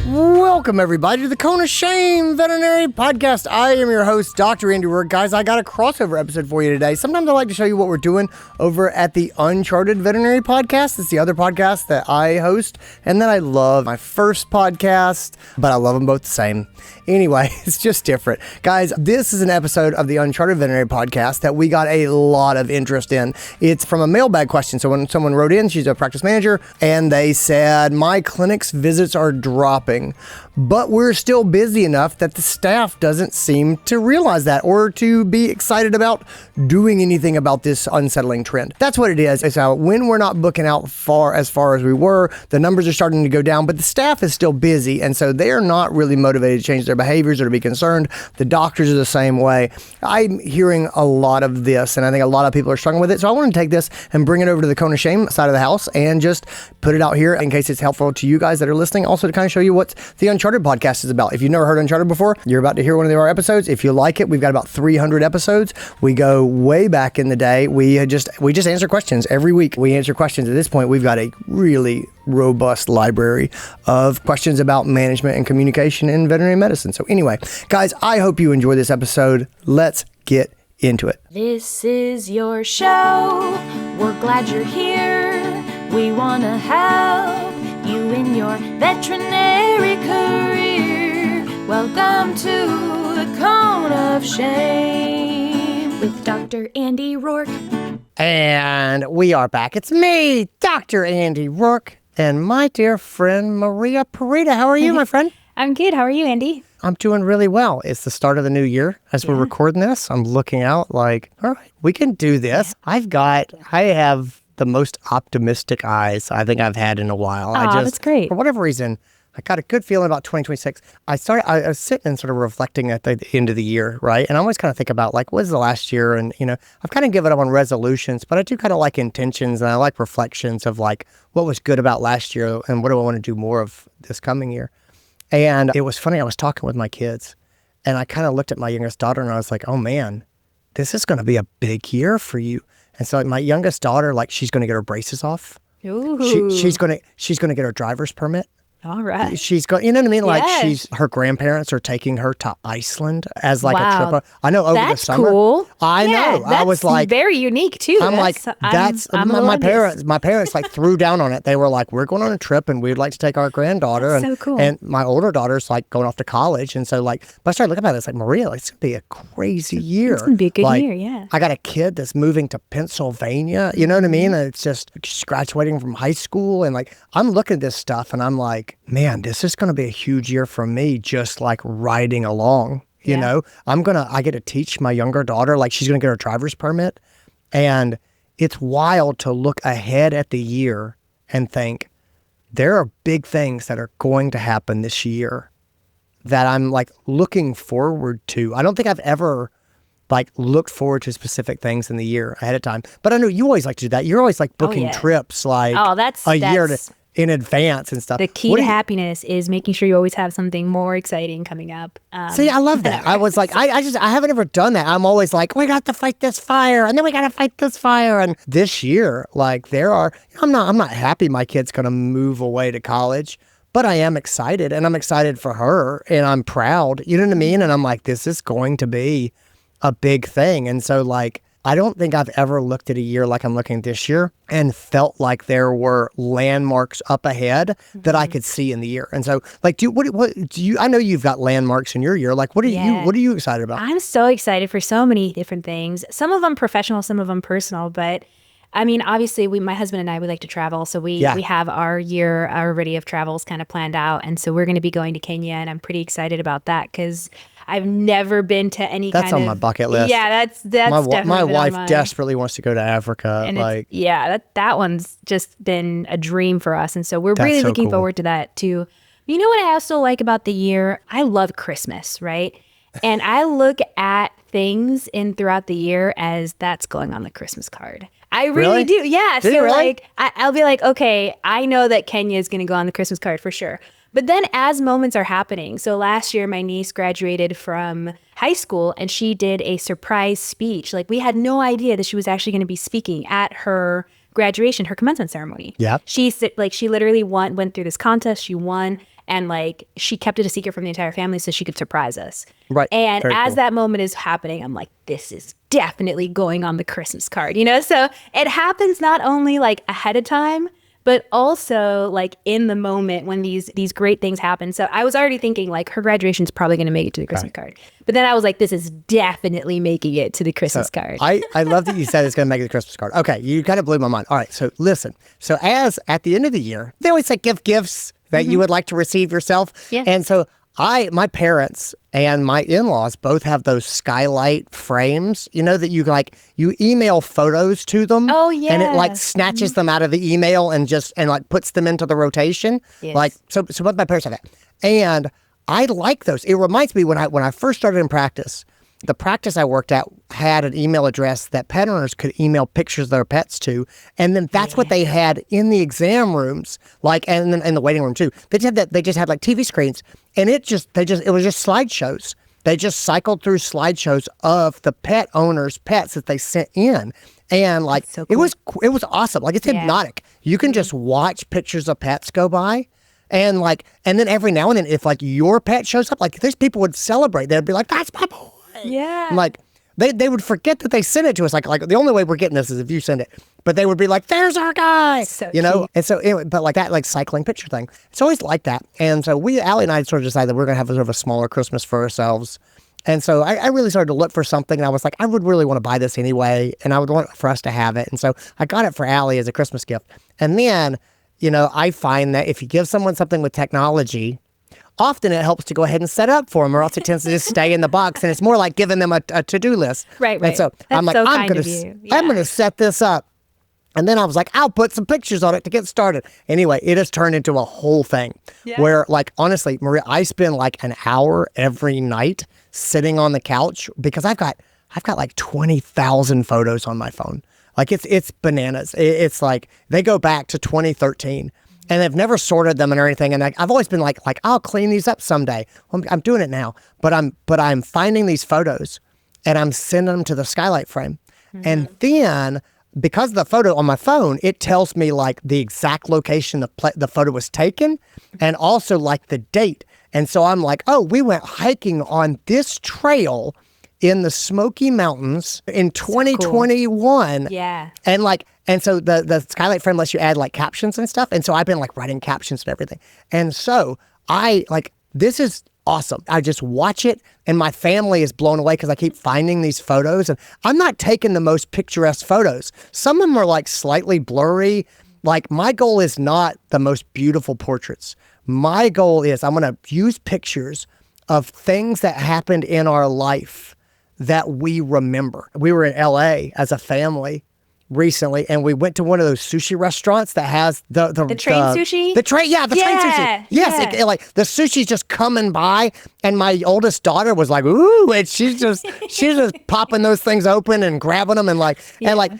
Welcome, everybody, to the Cone of Shame Veterinary Podcast. I am your host, Dr. Andy Roark. Guys, I got a crossover episode for you today. Sometimes I like to show you what we're doing over at the Uncharted Veterinary Podcast. It's the other podcast that I host, and then I love my first podcast, but I love them both the same. Anyway, it's just different. Guys, this is an episode of the Uncharted Veterinary Podcast that we got a lot of interest in. It's from a mailbag question. So when someone wrote in, she's a practice manager, and they said, my clinic's visits are dropping, but we're still busy enough that the staff doesn't seem to realize that or to be excited about doing anything about this unsettling trend. That's what it is. It's how when we're not booking out as far as we were, the numbers are starting to go down, but the staff is still busy, and so they're not really motivated to change their behaviors or to be concerned. The doctors are the same way. I'm hearing a lot of this, and I think a lot of people are struggling with it, so I want to take this and bring it over to the Cone of Shame side of the house and just put it out here in case it's helpful to you guys that are listening. Also to kind of show you what the Uncharted podcast is about. If you've never heard Uncharted before, you're about to hear one of our episodes. If you like it, we've got about 300 episodes. We go way back in the day. We just answer questions every week. We answer questions. At this point, we've got a really robust library of questions about management and communication in veterinary medicine. So anyway, guys, I hope you enjoy this episode. Let's get into it. This is your show. We're glad you're here. We want to help you in your veterinary career. Welcome to the Cone of Shame with Dr. Andy Roark. And we are back. It's me, Dr. Andy Roark, and my dear friend, Maria Pirita. How are you, my friend? I'm good. How are you, Andy? I'm doing really well. It's the start of the new year. As we're recording this, I'm looking out like, all right, we can do this. I have the most optimistic eyes I think I've had in a while. That's great. For whatever reason, I got a good feeling about 2026. I was sitting and sort of reflecting at the end of the year, right? And I always kind of think about like, what is the last year? And, I've kind of given up on resolutions, but I do kind of like intentions and I like reflections of like, what was good about last year and what do I want to do more of this coming year? And it was funny, I was talking with my kids and I kind of looked at my youngest daughter and I was like, oh man, this is going to be a big year for you. And so my youngest daughter, like she's going to get her braces off. Ooh. She's going to get her driver's permit. All right. She's going, you know what I mean? Like Yes. her grandparents are taking her to Iceland as like Wow. a trip. I know over That's the summer. cool. I Yeah, know. I was that's like, very unique too. I'm my parents. My parents like threw down on it. They were like, "We're going on a trip, and we'd like to take our granddaughter." That's and so cool. And my older daughter's like going off to college, and so like, but I started looking at it. It's like Maria, like, it's gonna be a crazy year. It's gonna be a good Like, year, yeah. I got a kid that's moving to Pennsylvania. You know what I mean? And it's just she's graduating from high school, and like I'm looking at this stuff, and I'm like, man, this is gonna be a huge year for me. Just like riding along. You know, I get to teach my younger daughter, like she's going to get her driver's permit. And it's wild to look ahead at the year and think there are big things that are going to happen this year that I'm like looking forward to. I don't think I've ever like looked forward to specific things in the year ahead of time. But I know you always like to do that. You're always like booking trips like a year in advance and stuff. The key to happiness is making sure you always have something more exciting coming up. See, I love that. I was like, I haven't ever done that. I'm always like, we got to fight this fire, and then we got to fight this fire. And this year, like I'm not happy my kid's going to move away to college, but I am excited, and I'm excited for her, and I'm proud. You know what I mean? And I'm like, this is going to be a big thing. And so like, I don't think I've ever looked at a year like I'm looking at this year and felt like there were landmarks up ahead that I could see in the year. And so, like, I know you've got landmarks in your year. Like, what are you excited about? I'm so excited for so many different things. Some of them professional, some of them personal. But I mean, obviously, my husband and I, we like to travel. So we have our year already of travels kind of planned out. And so we're going to be going to Kenya, and I'm pretty excited about that because I've never been to any That's on my bucket list. Yeah, that's definitely my wife on desperately wants to go to Africa. And like, that one's just been a dream for us, and so we're really looking forward to that too. You know what I also like about the year? I love Christmas, right? And I look at things throughout the year as that's going on the Christmas card. I really do. Yeah. Did so like I'll be like, okay, I know that Kenya is going to go on the Christmas card for sure. But then as moments are happening, so last year my niece graduated from high school and she did a surprise speech. Like we had no idea that she was actually going to be speaking at her graduation, her commencement ceremony. Yeah. She literally went through this contest. She won. And like, she kept it a secret from the entire family so she could surprise us. Right. And Very as cool. that moment is happening, I'm like, this is definitely going on the Christmas card, you know? So it happens not only like ahead of time, but also like in the moment when these great things happen. So I was already thinking like her graduation's probably going to make it to the Christmas card. But then I was like, this is definitely making it to the Christmas card. I love that you said it's going to make it the Christmas card. Okay, you kind of blew my mind. All right, so listen. So as at the end of the year, they always say give gifts that you would like to receive yourself. Yeah. And so my parents and my in-laws both have those skylight frames, you know, that you email photos to them. Oh, yeah. And it like snatches them out of the email and like puts them into the rotation. Yes. Like, so both my parents have that. And I like those. It reminds me when I first started in practice, the practice I worked at had an email address that pet owners could email pictures of their pets to. And then that's what they had in the exam rooms, like, and then in the waiting room too. They just had like TV screens, and it was just slideshows. They just cycled through slideshows of the pet owners' pets that they sent in. And like, so cool. it was awesome. Like, it's hypnotic. You can just watch pictures of pets go by. And then every now and then, if like your pet shows up, like these people would celebrate. They'd be like, that's my boy. Yeah. Like they would forget that they sent it to us. Like the only way we're getting this is if you send it. But they would be like, "There's our guy," So you know. cute. And so, anyway, but like that, like cycling picture thing, it's always like that. And so Allie and I sort of decided that we're gonna have sort of a smaller Christmas for ourselves. And so I really started to look for something, and I was like, I would really want to buy this anyway, and I would want for us to have it. And so I got it for Allie as a Christmas gift. And then, you know, I find that if you give someone something with technology, often it helps to go ahead and set up for them, or else it tends to just stay in the box, and it's more like giving them a to-do list. Right. And so That's I'm like, so I'm kind of you. going Yeah. to set this up. And then I was like, I'll put some pictures on it to get started. Anyway, it has turned into a whole thing where, like, honestly, Maria, I spend like an hour every night sitting on the couch because I've got like 20,000 photos on my phone. Like, it's bananas. It's like they go back to 2013. And I've never sorted them or anything. And I've always been like, I'll clean these up someday. Well, I'm doing it now. But I'm finding these photos and I'm sending them to the skylight frame. Mm-hmm. And then because of the photo on my phone, it tells me like the exact location the photo was taken and also like the date. And so I'm like, oh, we went hiking on this trail in the Smoky Mountains in 2021. Yeah. And so the skylight frame lets you add like captions and stuff. And so I've been like writing captions and everything. And so this is awesome. I just watch it and my family is blown away because I keep finding these photos and I'm not taking the most picturesque photos. Some of them are like slightly blurry. Like my goal is not the most beautiful portraits. My goal is I'm going to use pictures of things that happened in our life that we remember. We were in LA as a family recently, and we went to one of those sushi restaurants that has the train sushi? The train sushi. Yes, yeah. like the sushi's just coming by, and my oldest daughter was like, "Ooh!" And she's just popping those things open and grabbing them, and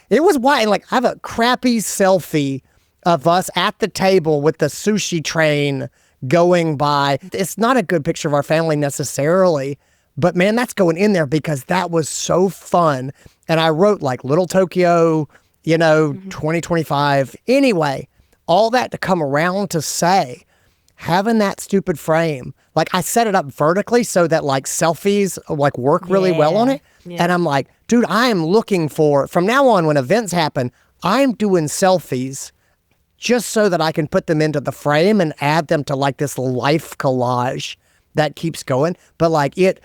it was wild. And like I have a crappy selfie of us at the table with the sushi train going by. It's not a good picture of our family necessarily. But man, that's going in there because that was so fun. And I wrote like Little Tokyo, 2025. Anyway, all that to come around to say, having that stupid frame, like I set it up vertically so that like selfies like work really well on it. Yeah. And I'm like, dude, I am looking for, from now on when events happen, I'm doing selfies just so that I can put them into the frame and add them to like this life collage that keeps going. But like it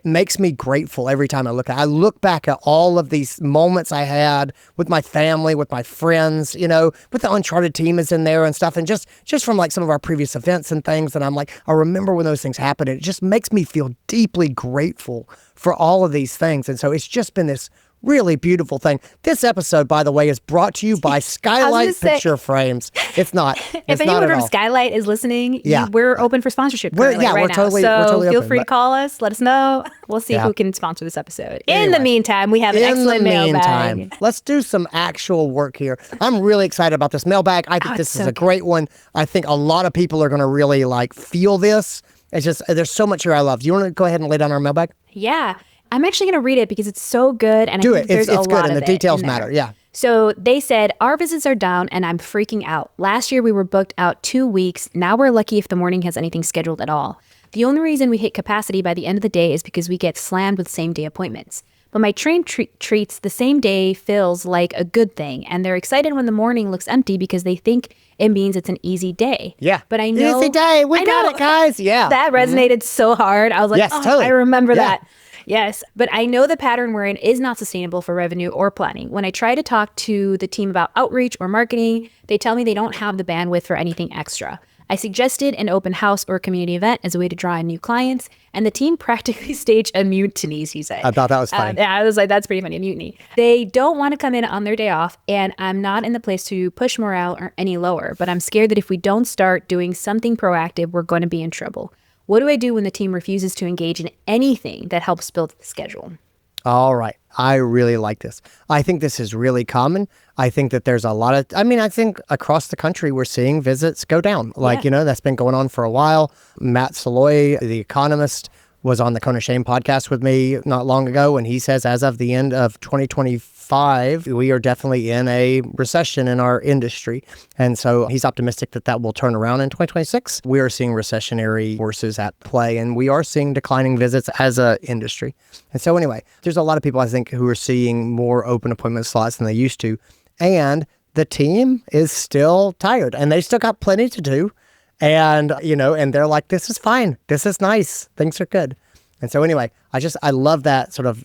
makes me grateful every time I look at it. I look back at all of these moments I had with my family, with my friends, with the Uncharted team is in there and stuff. And just from like some of our previous events and things. And I'm like, I remember when those things happened. And it just makes me feel deeply grateful for all of these things. And so it's just been this really beautiful thing. This episode, by the way, is brought to you by Skylight Picture Frames. It's not. If anyone from Skylight is listening, we're open for sponsorship. We're totally feel open, free to call us. Let us know. We'll see who can sponsor this episode. In the meantime, we have an excellent mailbag. Let's do some actual work here. I'm really excited about this mailbag. I think this is a great one. I think a lot of people are going to really like feel this. It's just there's so much here I love. Do you want to go ahead and lay down our mailbag? Yeah. I'm actually going to read it because it's so good. And Do I it. think there's It's a good lot and of the details in there. matter. Yeah. So they said, our visits are down and I'm freaking out. Last year we were booked out 2 weeks. Now we're lucky if the morning has anything scheduled at all. The only reason we hit capacity by the end of the day is because we get slammed with same-day appointments. But my train treats the same day feels like a good thing, and they're excited when the morning looks empty because they think it means it's an easy day. Yeah. But I know... Easy day. We got it, guys. Yeah. That resonated so hard. I was like, Yes, totally. I remember Yeah. that. Yes, but I know the pattern we're in is not sustainable for revenue or planning. When I try to talk to the team about outreach or marketing, they tell me they don't have the bandwidth for anything extra. I suggested an open house or community event as a way to draw in new clients, and the team practically staged a mutiny, he said. I thought that was funny. Yeah, I was like, that's pretty funny, a mutiny. They don't want to come in on their day off, and I'm not in the place to push morale or any lower, but I'm scared that if we don't start doing something proactive, we're going to be in trouble. What do I do when the team refuses to engage in anything that helps build the schedule? All right. I really like this. I think this is really common. I think that there's a lot of, I think across the country, we're seeing visits go down. That's been going on for a while. Matt Saloy, the economist, was on the Kona Shame podcast with me not long ago, and he says as of the end of 2025, we are definitely in a recession in our industry. And so he's optimistic that that will turn around in 2026. We are seeing recessionary forces at play, and we are seeing declining visits as an industry. And so anyway, there's a lot of people, I think, who are seeing more open appointment slots than they used to. And the team is still tired, and they still got plenty to do. And, and they're like, this is fine. This is nice. Things are good. And so anyway, I love that sort of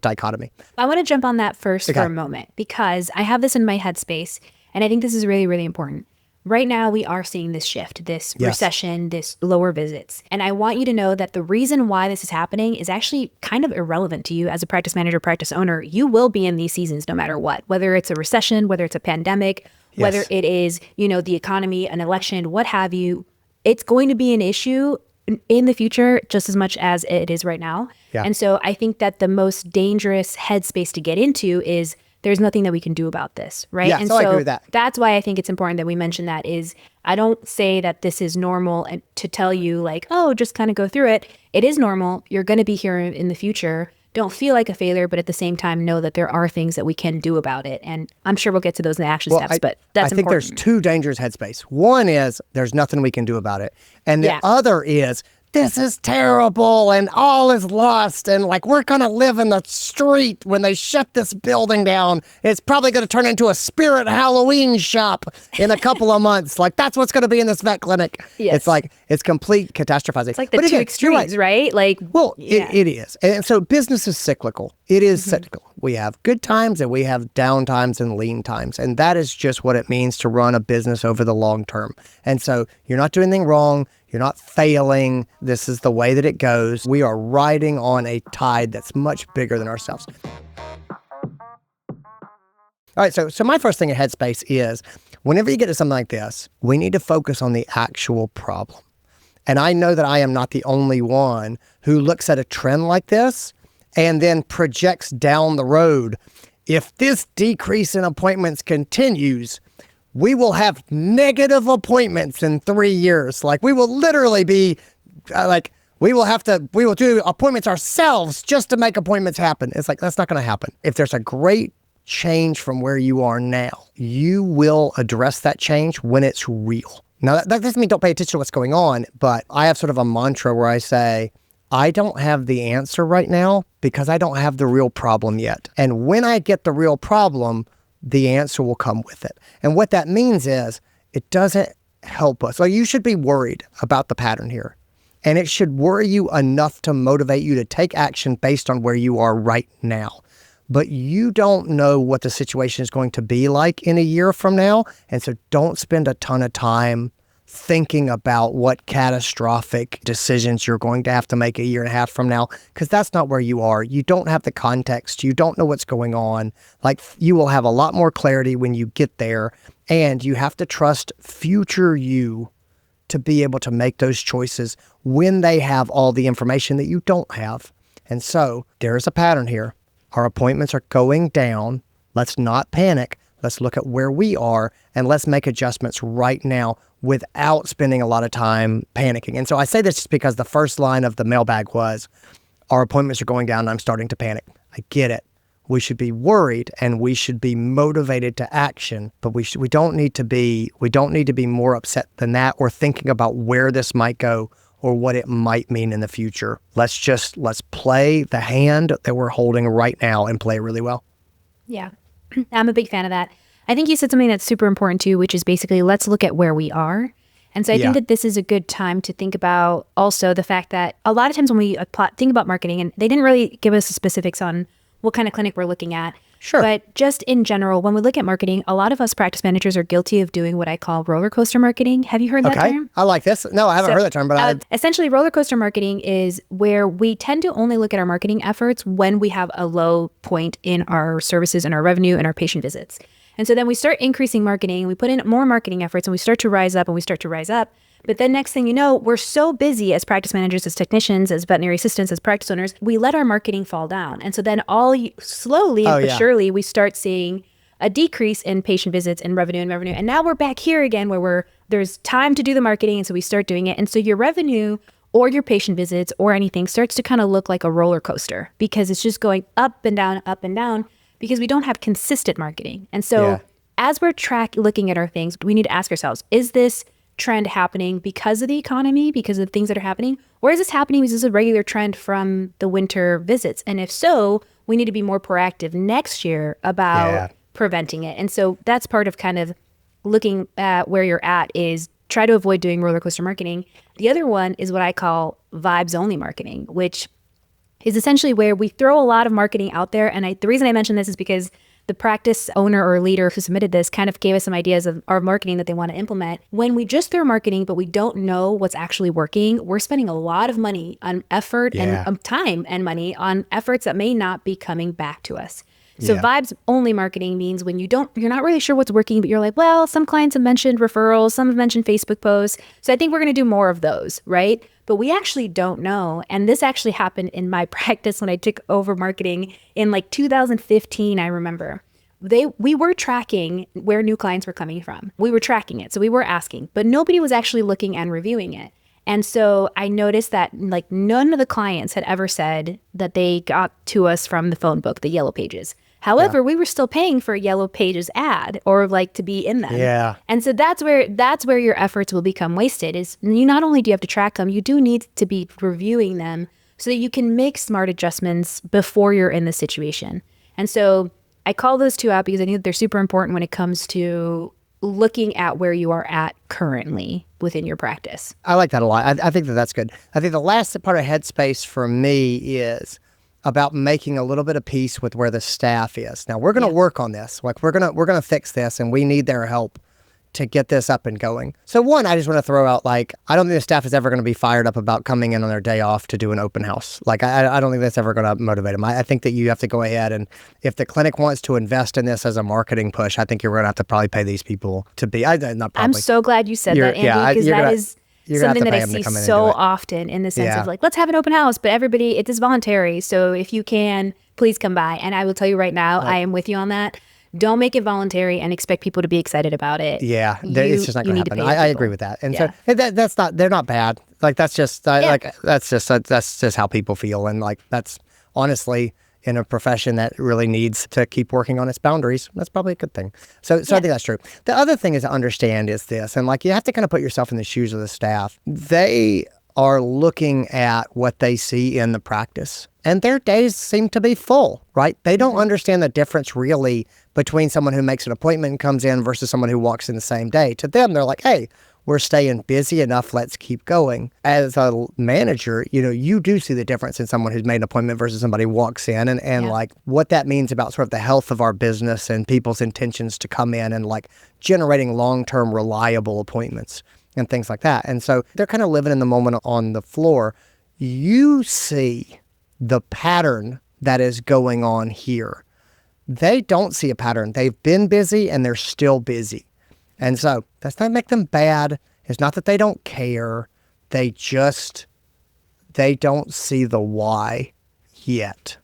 dichotomy. I want to jump on that first Okay. for a moment because I have this in my headspace, and I think this is really, really important. Right now, we are seeing this shift, this Yes. recession, this lower visits. And I want you to know that the reason why this is happening is actually kind of irrelevant to you as a practice manager, practice owner. You will be in these seasons no matter what, whether it's a recession, whether it's a pandemic, whether Yes. it is, the economy, an election, what have you. It's going to be an issue in the future just as much as it is right now. Yeah. And so I think that the most dangerous headspace to get into is there's nothing that we can do about this, right? Yeah, and so I agree with that. That's why I think it's important that we mention that is I don't say that this is normal and to tell you like, oh, just kind of go through it. It is normal. You're going to be here in the future. Don't feel like a failure, but at the same time, know that there are things that we can do about it. And I'm sure we'll get to those in the action steps, but that's I think important. there's two dangerous headspace. One is there's nothing we can do about it. And the Yeah. other is this is terrible and all is lost and like we're going to live in the street when they shut this building down. It's probably going to turn into a spirit Halloween shop in a couple of months. Like that's what's going to be in this vet clinic. Yes. It's like it's complete catastrophizing. It's like the But two again, you're extremes, right? Like, Well, yeah. it is. And so business is cyclical. It is cyclical. We have good times and we have down times and lean times. And that is just what it means to run a business over the long term. And so you're not doing anything wrong. You're not failing. This is the way that it goes. We are riding on a tide that's much bigger than ourselves. All right, so my first thing at Headspace is whenever you get to something like this, we need to focus on the actual problem. And I know that I am not the only one who looks at a trend like this and then projects down the road. If this decrease in appointments continues, we will have negative appointments in 3 years. Like we will literally be we will do appointments ourselves just to make appointments happen. It's like, that's not going to happen. If there's a great change from where you are now, you will address that change when it's real. Now, that doesn't mean don't pay attention to what's going on, but I have sort of a mantra where I say, I don't have the answer right now because I don't have the real problem yet. And when I get the real problem, the answer will come with it. And what that means is it doesn't help us. Like you should be worried about the pattern here. And it should worry you enough to motivate you to take action based on where you are right now. But you don't know what the situation is going to be like in a year from now. And so don't spend a ton of time thinking about what catastrophic decisions you're going to have to make a year and a half from now, because that's not where you are. You don't have the context. You don't know what's going on. Like you will have a lot more clarity when you get there, and you have to trust future you to be able to make those choices when they have all the information that you don't have. And so there's a pattern here. Our appointments are going down. Let's not panic. Let's look at where we are and let's make adjustments right now without spending a lot of time panicking. And so I say this just because the first line of the mailbag was, our appointments are going down and I'm starting to panic. I get it. We should be worried and we should be motivated to action, but we don't need to be more upset than that or thinking about where this might go or what it might mean in the future. Let's play the hand that we're holding right now and play it really well. Yeah, I'm a big fan of that. I think you said something that's super important too, which is basically let's look at where we are. And so I think that this is a good time to think about also the fact that a lot of times when we think about marketing, and they didn't really give us the specifics on what kind of clinic we're looking at. Sure. But just in general, when we look at marketing, a lot of us practice managers are guilty of doing what I call roller coaster marketing. Have you heard that term? I like this. No, I haven't heard that term, but essentially roller coaster marketing is where we tend to only look at our marketing efforts when we have a low point in our services and our revenue and our patient visits. And so then we start increasing marketing, we put in more marketing efforts, and we start to rise up. But then next thing you know, we're so busy as practice managers, as technicians, as veterinary assistants, as practice owners, we let our marketing fall down. And so then slowly but surely, we start seeing a decrease in patient visits and revenue. And now we're back here again where there's time to do the marketing. And so we start doing it. And so your revenue or your patient visits or anything starts to kind of look like a roller coaster because it's just going up and down because we don't have consistent marketing. And so as we're looking at our things, we need to ask ourselves, is this trend happening because of the economy, because of things that are happening? Or is this happening because it's a regular trend from the winter visits? And if so, we need to be more proactive next year about preventing it. And so that's part of kind of looking at where you're at is try to avoid doing roller coaster marketing. The other one is what I call vibes only marketing, which is essentially where we throw a lot of marketing out there. And the reason I mention this is because the practice owner or leader who submitted this kind of gave us some ideas of our marketing that they want to implement. When we just throw marketing, but we don't know what's actually working, we're spending a lot of money on effort and time and money on efforts that may not be coming back to us. So vibes only marketing means when you're not really sure what's working, but you're like, well, some clients have mentioned referrals, some have mentioned Facebook posts. So I think we're going to do more of those, right? But we actually don't know. And this actually happened in my practice when I took over marketing in like 2015, I remember. We were tracking where new clients were coming from. We were tracking it. So we were asking, but nobody was actually looking and reviewing it. And so I noticed that like none of the clients had ever said that they got to us from the phone book, the Yellow Pages. However, we were still paying for a Yellow Pages ad or like to be in them. Yeah. And so that's where your efforts will become wasted is you not only do you have to track them, you do need to be reviewing them so that you can make smart adjustments before you're in the situation. And so I call those two out because I think that they're super important when it comes to looking at where you are at currently within your practice. I like that a lot. I think that's good. I think the last part of headspace for me is about making a little bit of peace with where the staff is. Now we're going to work on this. Like we're going to fix this, and we need their help to get this up and going. So one, I just want to throw out, like, I don't think the staff is ever going to be fired up about coming in on their day off to do an open house. Like, I don't think that's ever going to motivate them. I think that you have to go ahead and if the clinic wants to invest in this as a marketing push, I think you're going to have to probably pay these people to be, not probably. I'm so glad you said that, Andy, because that is something that I see so often in the sense of like, let's have an open house, but everybody, it is voluntary. So if you can, please come by. And I will tell you right now, I am with you on that. Don't make it voluntary and expect people to be excited about it. Yeah, it's just not going to happen. I agree with that. And so that's not, they're not bad. Like that's just that's just how people feel. And like that's honestly in a profession that really needs to keep working on its boundaries. That's probably a good thing. So I think that's true. The other thing is to understand is this, and like you have to kind of put yourself in the shoes of the staff. They are looking at what they see in the practice, and their days seem to be full, right? They don't understand the difference really between someone who makes an appointment and comes in versus someone who walks in the same day. To them, they're like, hey, we're staying busy enough, let's keep going. As a manager, you do see the difference in someone who's made an appointment versus somebody who walks in and like what that means about sort of the health of our business and people's intentions to come in and like generating long-term reliable appointments and things like that. And so they're kind of living in the moment on the floor. You see the pattern that is going on here. They don't see a pattern. They've been busy and they're still busy. And so that's not make them bad. It's not that they don't care. They don't see the why yet.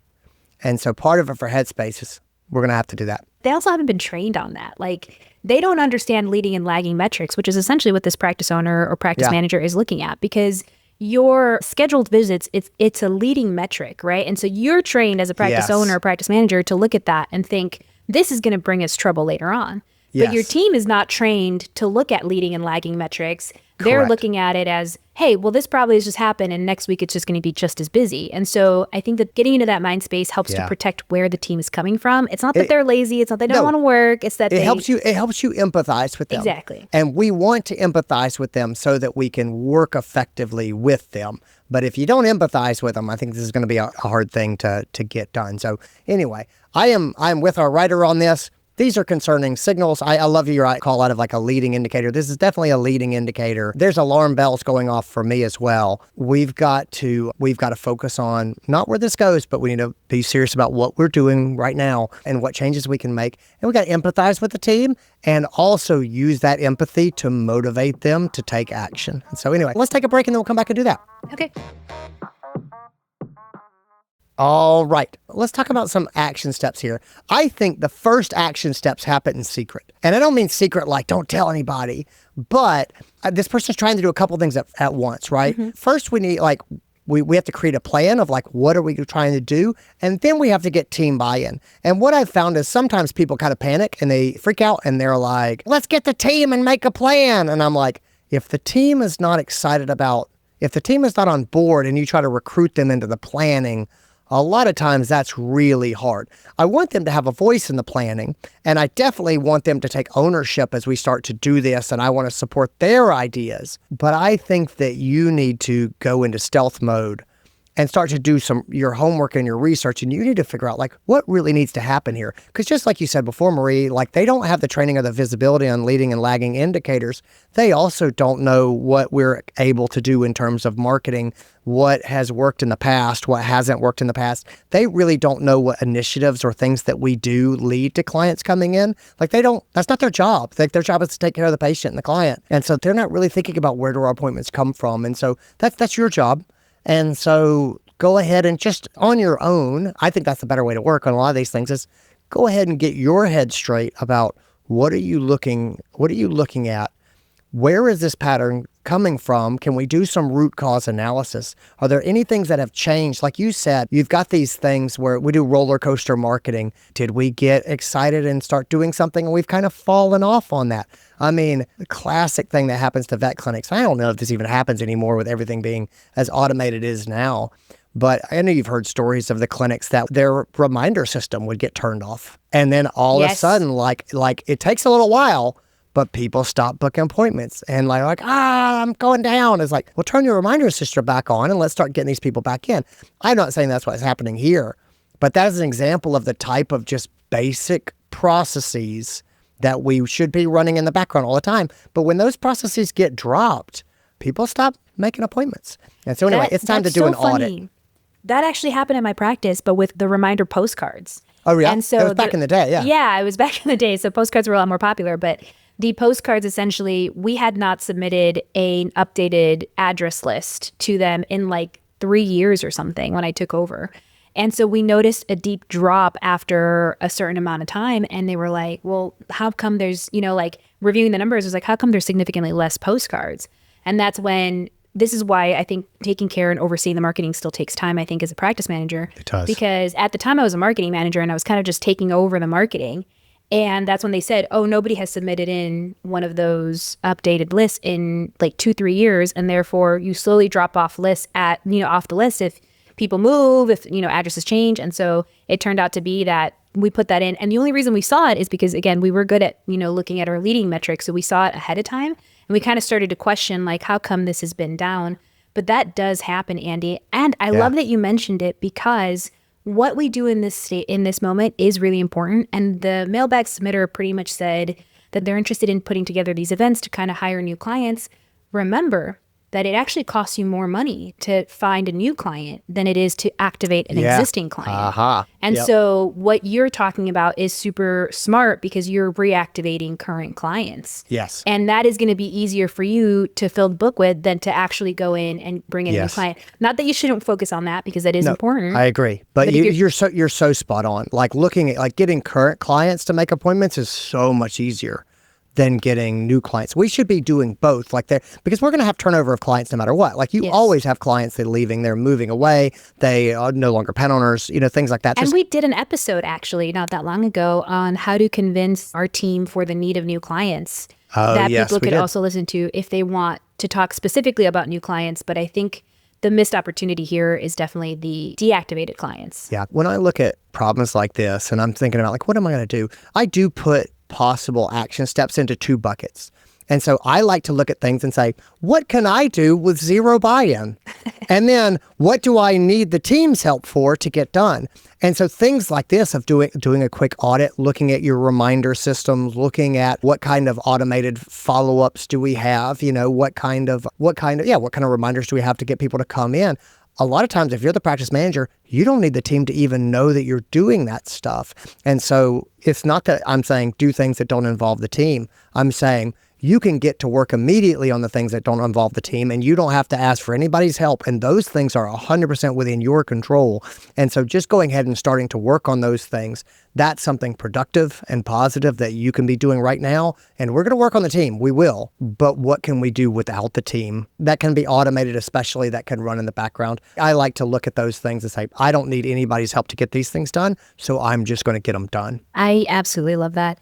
And so part of it for Headspace is we're going to have to do that. They also haven't been trained on that. Like they don't understand leading and lagging metrics, which is essentially what this practice owner or practice manager is looking at, because your scheduled visits, it's a leading metric, right? And so you're trained as a practice owner or practice manager to look at that and think, this is going to bring us trouble later on. But your team is not trained to look at leading and lagging metrics. They're looking at it as, hey, well, this probably has just happened and next week it's just going to be just as busy. And so I think that getting into that mind space helps to protect where the team is coming from. It's not that they're lazy. It's not they don't want to work. It's that it helps you empathize with them. Exactly. And we want to empathize with them so that we can work effectively with them. But if you don't empathize with them, I think this is going to be a hard thing to get done. So anyway, I'm with our writer on this. These are concerning signals. I love your call out of like a leading indicator. This is definitely a leading indicator. There's alarm bells going off for me as well. We've got to focus on not where this goes, but we need to be serious about what we're doing right now and what changes we can make. And we got to empathize with the team and also use that empathy to motivate them to take action. And so anyway, let's take a break and then we'll come back and do that. Okay. All right, let's talk about some action steps here. I think the first action steps happen in secret. And I don't mean secret like don't tell anybody, but this person's trying to do a couple things at once, right? Mm-hmm. First, we need we have to create a plan of like, what are we trying to do? And then we have to get team buy-in. And what I've found is sometimes people kind of panic and they freak out and they're like, let's get the team and make a plan. And I'm like, if the team is not on board and you try to recruit them into the planning, a lot of times that's really hard. I want them to have a voice in the planning, and I definitely want them to take ownership as we start to do this, and I want to support their ideas. But I think that you need to go into stealth mode and start to do your homework and your research, and you need to figure out like what really needs to happen here. Because just like you said before, Marie, like they don't have the training or the visibility on leading and lagging indicators. They also don't know what we're able to do in terms of marketing, what has worked in the past, what hasn't worked in the past. They really don't know what initiatives or things that we do lead to clients coming in. Like that's not their job. Like their job is to take care of the patient and the client. And so they're not really thinking about where do our appointments come from. And so that's your job. And so go ahead and just on your own, I think that's the better way to work on a lot of these things is go ahead and get your head straight about what are you looking at? Where is this pattern coming from? Can we do some root cause analysis? Are there any things that have changed? Like you said, you've got these things where we do roller coaster marketing. Did we get excited and start doing something and we've kind of fallen off on that? I mean, the classic thing that happens to vet clinics, I don't know if this even happens anymore with everything being as automated as now, but I know you've heard stories of the clinics that their reminder system would get turned off. And then all of a sudden, like it takes a little while, but people stop booking appointments and like, I'm going down. It's like, well, turn your reminder system back on and let's start getting these people back in. I'm not saying that's what's happening here, but that is an example of the type of just basic processes that we should be running in the background all the time. But when those processes get dropped, people stop making appointments. And so anyway, it's time to do an audit. That actually happened in my practice, but with the reminder postcards. Oh, yeah? And so it was back in the day, yeah. Yeah, it was back in the day. So postcards were a lot more popular, but the postcards, essentially, we had not submitted an updated address list to them in like 3 years or something when I took over. And so we noticed a deep drop after a certain amount of time. And they were like, well, how come there's, like reviewing the numbers was like, how come there's significantly less postcards? And that's when, this is why I think taking care and overseeing the marketing still takes time, I think, as a practice manager. It does. Because at the time I was a marketing manager and I was kind of just taking over the marketing. And that's when they said, oh, nobody has submitted in one of those updated lists in like 2-3 years. And therefore you slowly drop off lists off the list if people move, if, addresses change. And so it turned out to be that we put that in. And the only reason we saw it is because, again, we were good at, looking at our leading metrics. So we saw it ahead of time and we kind of started to question like, how come this has been down? But that does happen, Andy. And I love that you mentioned it because what we do in this moment is really important. And the mailbag submitter pretty much said that they're interested in putting together these events to kind of hire new clients. Remember that it actually costs you more money to find a new client than it is to activate an existing client. And so what you're talking about is super smart because you're reactivating current clients. Yes. And that is going to be easier for you to fill the book with than to actually go in and bring in a new client. Not that you shouldn't focus on that because that is important. I agree. But you're so spot on. Like looking at like getting current clients to make appointments is so much easier than getting new clients. We should be doing both, because we're going to have turnover of clients no matter what. Like you Yes. always have clients that are leaving, they're moving away, they are no longer pet owners, things like that. And we did an episode actually not that long ago on how to convince our team for the need of new clients that yes, people we could did. also listen to if they want to talk specifically about new clients. But I think the missed opportunity here is definitely the deactivated clients. Yeah. When I look at problems like this and I'm thinking about what am I going to do? I do put possible action steps into 2 buckets. And so I like to look at things and say, what can I do with 0 buy-in? And then what do I need the team's help for to get done? And so things like this of doing a quick audit, looking at your reminder systems, looking at what kind of automated follow-ups do we have, what kind of reminders do we have to get people to come in? A lot of times, if you're the practice manager, you don't need the team to even know that you're doing that stuff. And so it's not that I'm saying do things that don't involve the team. I'm saying you can get to work immediately on the things that don't involve the team, and you don't have to ask for anybody's help. And those things are 100% within your control. And so just going ahead and starting to work on those things, that's something productive and positive that you can be doing right now. And we're going to work on the team. We will. But what can we do without the team? That can be automated, especially that can run in the background. I like to look at those things and say, I don't need anybody's help to get these things done, so I'm just going to get them done. I absolutely love that.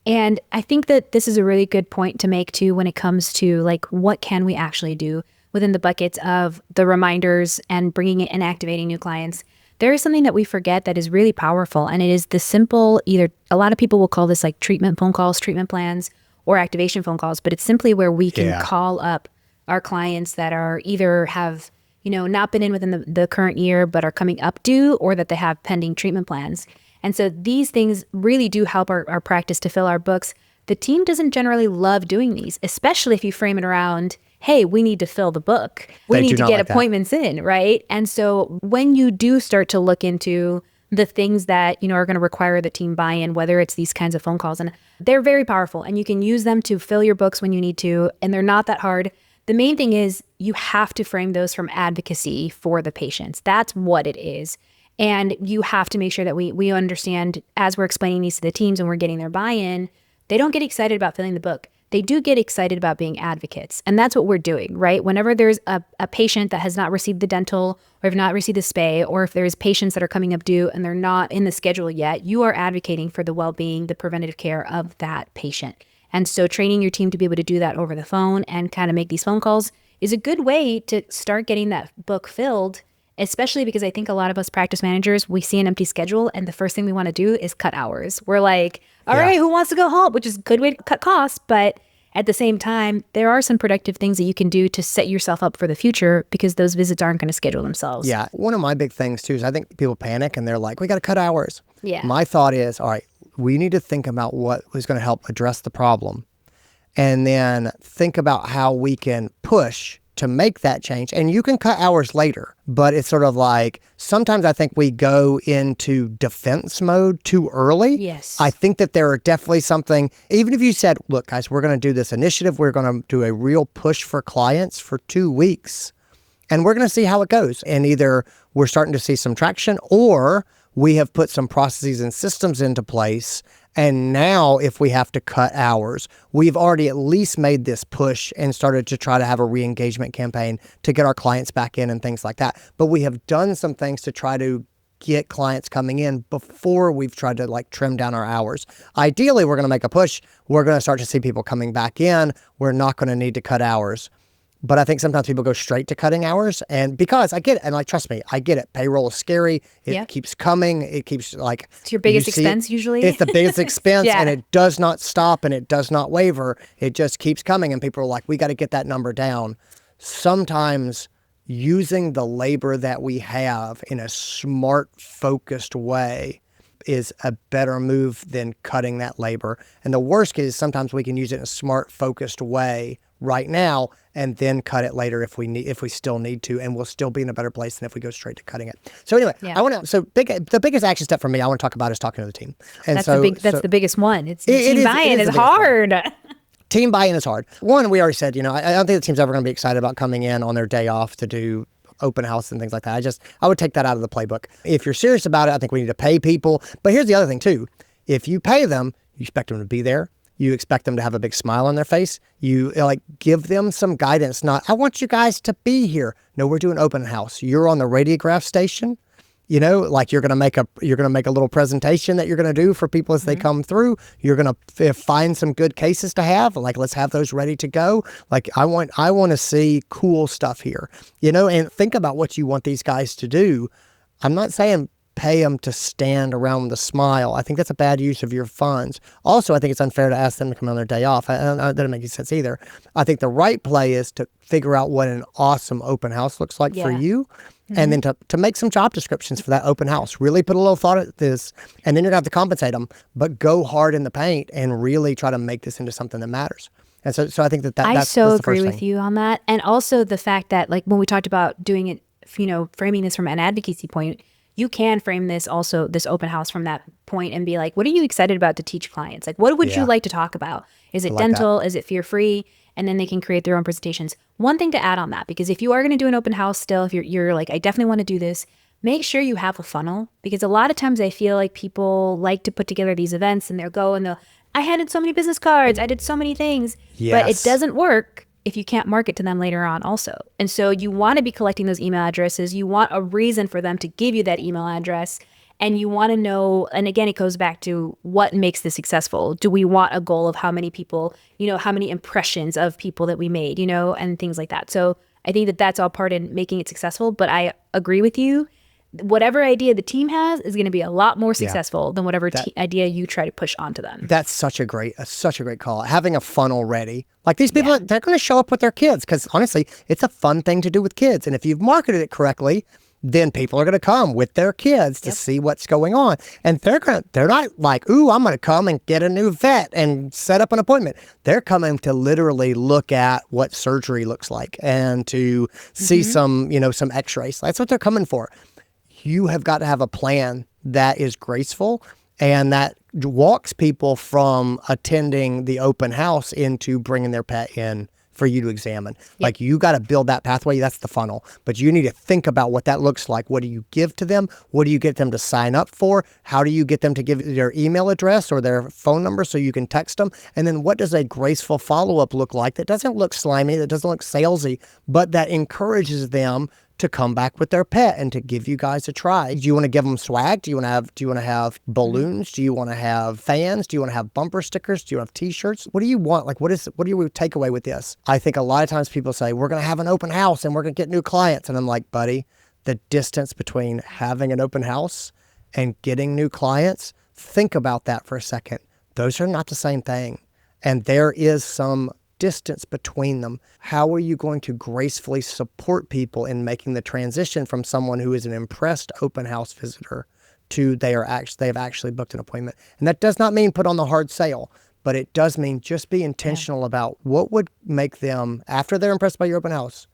And I think that this is a really good point to make too when it comes to what can we actually do within the buckets of the reminders and bringing in and activating new clients. There is something that we forget that is really powerful, and it is the simple, either a lot of people will call this treatment phone calls, treatment plans, or activation phone calls, but it's simply where we can call up our clients that are either have not been in within the current year but are coming up due, or that they have pending treatment plans. And so these things really do help our practice to fill our books. The team doesn't generally love doing these, especially if you frame it around, hey, we need to fill the book. We need to get appointments in, right? And so when you do start to look into the things that, are going to require the team buy-in, whether it's these kinds of phone calls, and they're very powerful, and you can use them to fill your books when you need to, and they're not that hard. The main thing is you have to frame those from advocacy for the patients. That's what it is. And you have to make sure that we understand, as we're explaining these to the teams and we're getting their buy-in, they don't get excited about filling the book. They do get excited about being advocates. And that's what we're doing, right? Whenever there's a patient that has not received the dental or have not received the spay, or if there's patients that are coming up due and they're not in the schedule yet, you are advocating for the well-being, the preventative care of that patient. And so training your team to be able to do that over the phone and kind of make these phone calls is a good way to start getting that book filled, especially because I think a lot of us practice managers, we see an empty schedule and the first thing we want to do is cut hours. We're like, all right, who wants to go home? Which is a good way to cut costs. But at the same time, there are some productive things that you can do to set yourself up for the future, because those visits aren't going to schedule themselves. Yeah. One of my big things too is I think people panic and they're like, we got to cut hours. Yeah. My thought is, all right, we need to think about what is going to help address the problem, and then think about how we can push to make that change. And you can cut hours later, but it's sort of like, sometimes I think we go into defense mode too early. Yes. I think that there are definitely something, even if you said, look, guys, we're going to do this initiative, we're going to do a real push for clients for 2 weeks, and we're going to see how it goes. And either we're starting to see some traction, or we have put some processes and systems into place. And now if we have to cut hours, we've already at least made this push and started to try to have a re-engagement campaign to get our clients back in and things like that. But we have done some things to try to get clients coming in before we've tried to trim down our hours. Ideally, we're going to make a push. We're going to start to see people coming back in. We're not going to need to cut hours. But I think sometimes people go straight to cutting hours, and because I get it, and trust me, I get it. Payroll is scary. It keeps coming. It keeps it's your biggest expense usually. It's the biggest expense, and it does not stop and it does not waver. It just keeps coming, and people are like, we got to get that number down. Sometimes using the labor that we have in a smart, focused way is a better move than cutting that labor. And the worst case is sometimes we can use it in a smart, focused way right now and then cut it later if we still need to, and we'll still be in a better place than if we go straight to cutting it. So anyway, the biggest action step for me I want to talk about is talking to the team. And that's the biggest one. It's team buy-in is hard. Team buy-in is hard. One, we already said, I don't think the team's ever going to be excited about coming in on their day off to do open house and things like that. I would take that out of the playbook. If you're serious about it, I think we need to pay people. But here's the other thing too. If you pay them, you expect them to be there. You expect them to have a big smile on their face. You like give them some guidance. Not, I want you guys to be here. No, we're doing open house. You're on the radiograph station. You know, like you're gonna make a little presentation that you're gonna do for people as they come through. You're gonna find some good cases to have. Like, let's have those ready to go. Like, I want to see cool stuff here. You know, and think about what you want these guys to do. I'm not saying pay them to stand around with a smile. I think that's a bad use of your funds. Also, I think it's unfair to ask them to come on their day off. That doesn't make any sense either. I think the right play is to figure out what an awesome open house looks like for you. And then to make some job descriptions for that open house. Really put a little thought at this, and then you're going to have to compensate them, but go hard in the paint and really try to make this into something that matters. And so I think that's I that's so the agree first with thing. you on that. And also the fact that, like, when we talked about doing it, you know, framing this from an advocacy point, you can frame this also, this open house, from that point and be like, what are you excited about to teach clients? Like, what would you like to talk about? Is it dental? Is it fear-free? And then they can create their own presentations. One thing to add on that, because if you are going to do an open house still, if you're like, I definitely want to do this, make sure you have a funnel, because a lot of times I feel like people like to put together these events and I handed so many business cards, I did so many things, but it doesn't work if you can't market to them later on also. And so you want to be collecting those email addresses. You want a reason for them to give you that email address. And you want to know, and again, it goes back to what makes this successful. Do we want a goal of how many people, you know, how many impressions of people that we made, you know, and things like that. So I think that that's all part in making it successful. But I agree with you. Whatever idea the team has is going to be a lot more successful than whatever idea you try to push onto them. That's such a great call. Having a funnel ready. Like, these people, they're going to show up with their kids, because honestly, it's a fun thing to do with kids. And if you've marketed it correctly, then people are going to come with their kids to see what's going on. And they're not like, ooh, I'm going to come and get a new vet and set up an appointment. They're coming to literally look at what surgery looks like and to see some x-rays. That's what they're coming for. You have got to have a plan that is graceful and that walks people from attending the open house into bringing their pet in for you to examine. Like, you got to build that pathway. That's the funnel. But you need to think about what that looks like. What do you give to them? What do you get them to sign up for? How do you get them to give their email address or their phone number so you can text them? And then what does a graceful follow-up look like that doesn't look slimy, that doesn't look salesy, but that encourages them to come back with their pet and to give you guys a try? Do you want to give them swag? Do you want to have balloons? Do you want to have fans? Do you want to have bumper stickers? Do you want to have t-shirts? What do you want? Like, what do you take away with this? I think a lot of times people say, we're going to have an open house and we're going to get new clients. And I'm like, buddy, the distance between having an open house and getting new clients, think about that for a second. Those are not the same thing. And there is some distance between them. How are you going to gracefully support people in making the transition from someone who is an impressed open house visitor to they have actually booked an appointment? And that does not mean put on the hard sale, but it does mean just be intentional about what would make them, after they're impressed by your open house,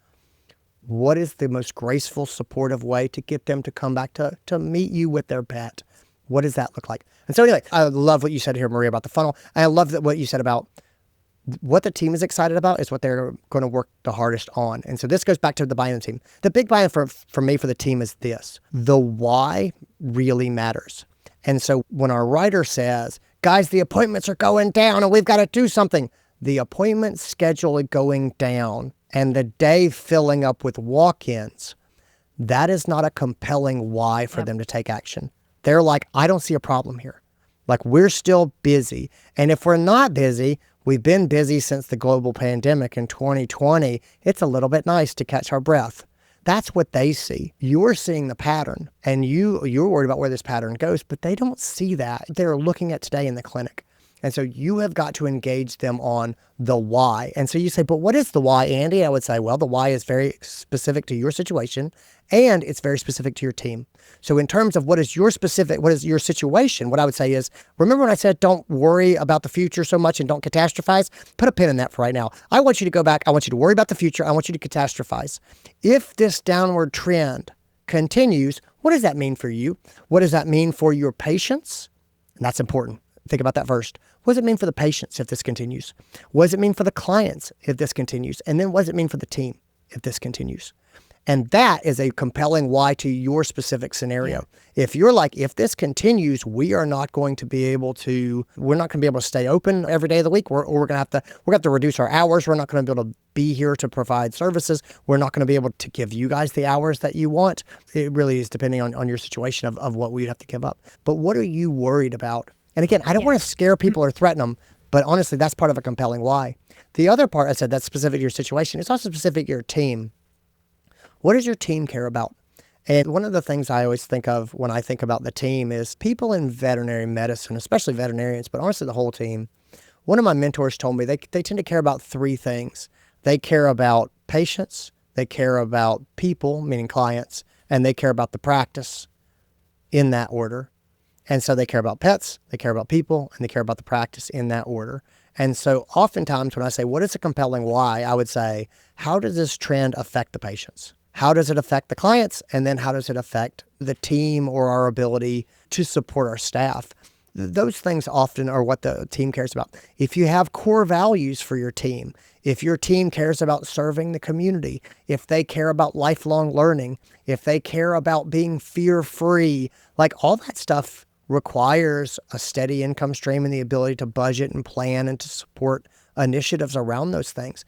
what is the most graceful, supportive way to get them to come back to meet you with their pet? What does that look like? And so anyway, I love what you said here, Maria, about the funnel. And I love what you said about what the team is excited about is what they're going to work the hardest on. And so this goes back to the buy-in team. The big buy-in for me, for the team, is this. The why really matters. And so when our writer says, guys, the appointments are going down and we've got to do something, the appointment schedule going down and the day filling up with walk-ins, that is not a compelling why for them to take action. They're like, I don't see a problem here. Like, we're still busy. And if we're not busy, we've been busy since the global pandemic in 2020. It's a little bit nice to catch our breath. That's what they see. You're seeing the pattern, and you're worried about where this pattern goes, but they don't see that. They're looking at today in the clinic. And so you have got to engage them on the why. And so you say, but what is the why, Andy? I would say, well, the why is very specific to your situation, and it's very specific to your team. So in terms of what is your situation, what I would say is, remember when I said don't worry about the future so much and don't catastrophize? Put a pin in that for right now. I want you to go back. I want you to worry about the future. I want you to catastrophize. If this downward trend continues, what does that mean for you? What does that mean for your patients? And that's important. Think about that first. What does it mean for the patients if this continues? What does it mean for the clients if this continues? And then what does it mean for the team if this continues? And that is a compelling why to your specific scenario. If you're like, if this continues, we're not going to be able to stay open every day of the week. We're going to have to reduce our hours. We're not going to be able to be here to provide services. We're not going to be able to give you guys the hours that you want. It really is depending on your situation of what we'd have to give up. But what are you worried about? And again, I don't want to scare people or threaten them, but honestly, that's part of a compelling why. The other part, I said, that's specific to your situation. It's also specific to your team. What does your team care about? And one of the things I always think of when I think about the team is people in veterinary medicine, especially veterinarians, but honestly the whole team. One of my mentors told me they tend to care about three things. They care about patients, they care about people, meaning clients, and they care about the practice in that order. And so they care about pets, they care about people, and they care about the practice in that order. And so oftentimes when I say, what is a compelling why, I would say, how does this trend affect the patients? How does it affect the clients? And then how does it affect the team or our ability to support our staff? Those things often are what the team cares about. If you have core values for your team, if your team cares about serving the community, if they care about lifelong learning, if they care about being fear-free, like all that stuff requires a steady income stream and the ability to budget and plan and to support initiatives around those things.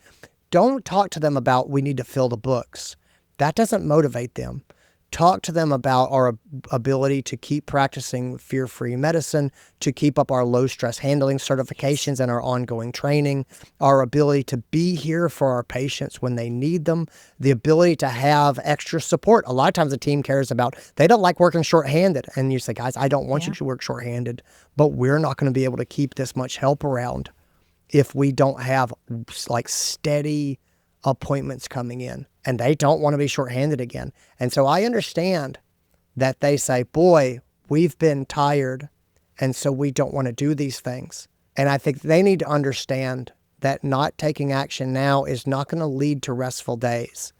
Don't talk to them about we need to fill the books. That doesn't motivate them. Talk to them about our ability to keep practicing fear-free medicine, to keep up our low-stress handling certifications and our ongoing training, our ability to be here for our patients when they need them, the ability to have extra support. A lot of times the team cares about, they don't like working shorthanded. And you say, guys, I don't want you to work shorthanded, but we're not going to be able to keep this much help around if we don't have like steady appointments coming in, and they don't want to be shorthanded again. And so I understand that they say, boy, we've been tired, and so we don't want to do these things. And I think they need to understand that not taking action now is not going to lead to restful days.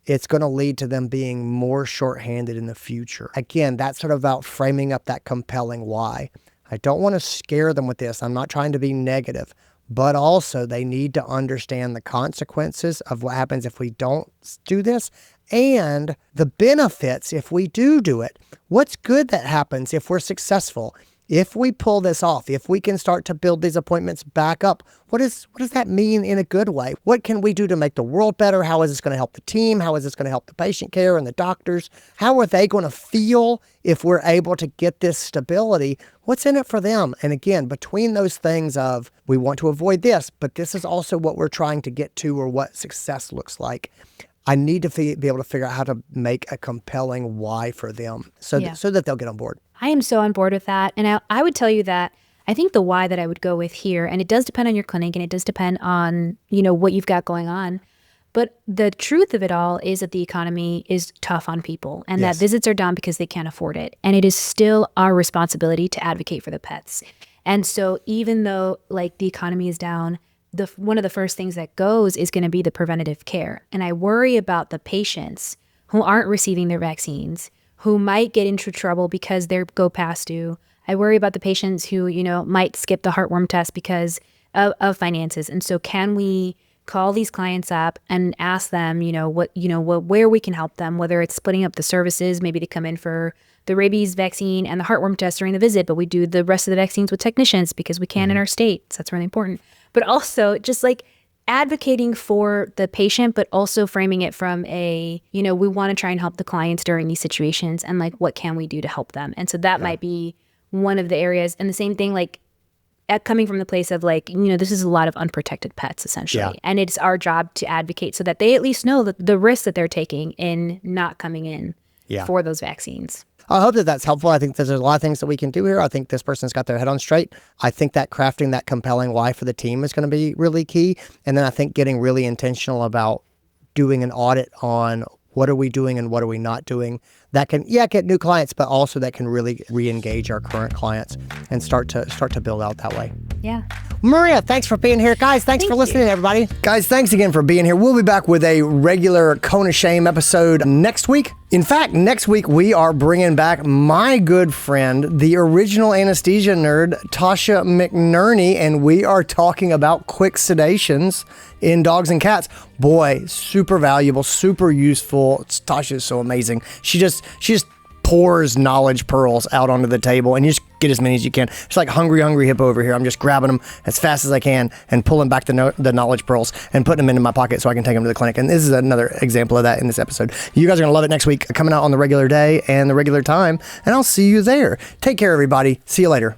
It's going to lead to them being more shorthanded in the future. Again, that's sort of about framing up that compelling why. I don't want to scare them with this. I'm not trying to be negative. But also they need to understand the consequences of what happens if we don't do this and the benefits if we do it. What's good that happens if we're successful? If we pull this off, if we can start to build these appointments back up, what does that mean in a good way? What can we do to make the world better? How is this going to help the team? How is this going to help the patient care and the doctors? How are they going to feel if we're able to get this stability? What's in it for them? And again, between those things of we want to avoid this, but this is also what we're trying to get to or what success looks like. I need to be able to figure out how to make a compelling why for them so that they'll get on board. I am so on board with that. And I would tell you that I think the why that I would go with here, and it does depend on your clinic and it does depend on, what you've got going on. But the truth of it all is that the economy is tough on people and that visits are down because they can't afford it. And it is still our responsibility to advocate for the pets. And so even though like the economy is down, one of the first things that goes is going to be the preventative care. And I worry about the patients who aren't receiving their vaccines, who might get into trouble because they're go past due. I worry about the patients who, might skip the heartworm test because of finances. And so can we call these clients up and ask them, where we can help them, whether it's splitting up the services, maybe they come in for the rabies vaccine and the heartworm test during the visit, but we do the rest of the vaccines with technicians because we can in our state. So that's really important. But also just like advocating for the patient, but also framing it from we want to try and help the clients during these situations and like, what can we do to help them? And so that might be one of the areas. And the same thing, like coming from the place of like, this is a lot of unprotected pets essentially. Yeah. And it's our job to advocate so that they at least know the risk that they're taking in not coming in for those vaccines. I hope that that's helpful. I think there's a lot of things that we can do here. I think this person's got their head on straight. I think that crafting that compelling why for the team is going to be really key. And then I think getting really intentional about doing an audit on what are we doing and what are we not doing that can, get new clients, but also that can really re-engage our current clients and start to build out that way. Yeah. Maria, thanks for being here. Guys, thanks for listening, everybody. Guys, thanks again for being here. We'll be back with a regular Cone of Shame episode next week. In fact, next week we are bringing back my good friend, the original anesthesia nerd, Tasha McNerney, and we are talking about quick sedations in dogs and cats. Boy, super valuable, super useful. Tasha is so amazing. She just pours knowledge pearls out onto the table, and you just get as many as you can. It's like hungry hippo over here. I'm just grabbing them as fast as I can and pulling back the knowledge pearls and putting them into my pocket so I can take them to the clinic. And this is another example of that in this episode. You guys are going to love it next week, coming out on the regular day and the regular time, and I'll see you there. Take care, everybody. See you later.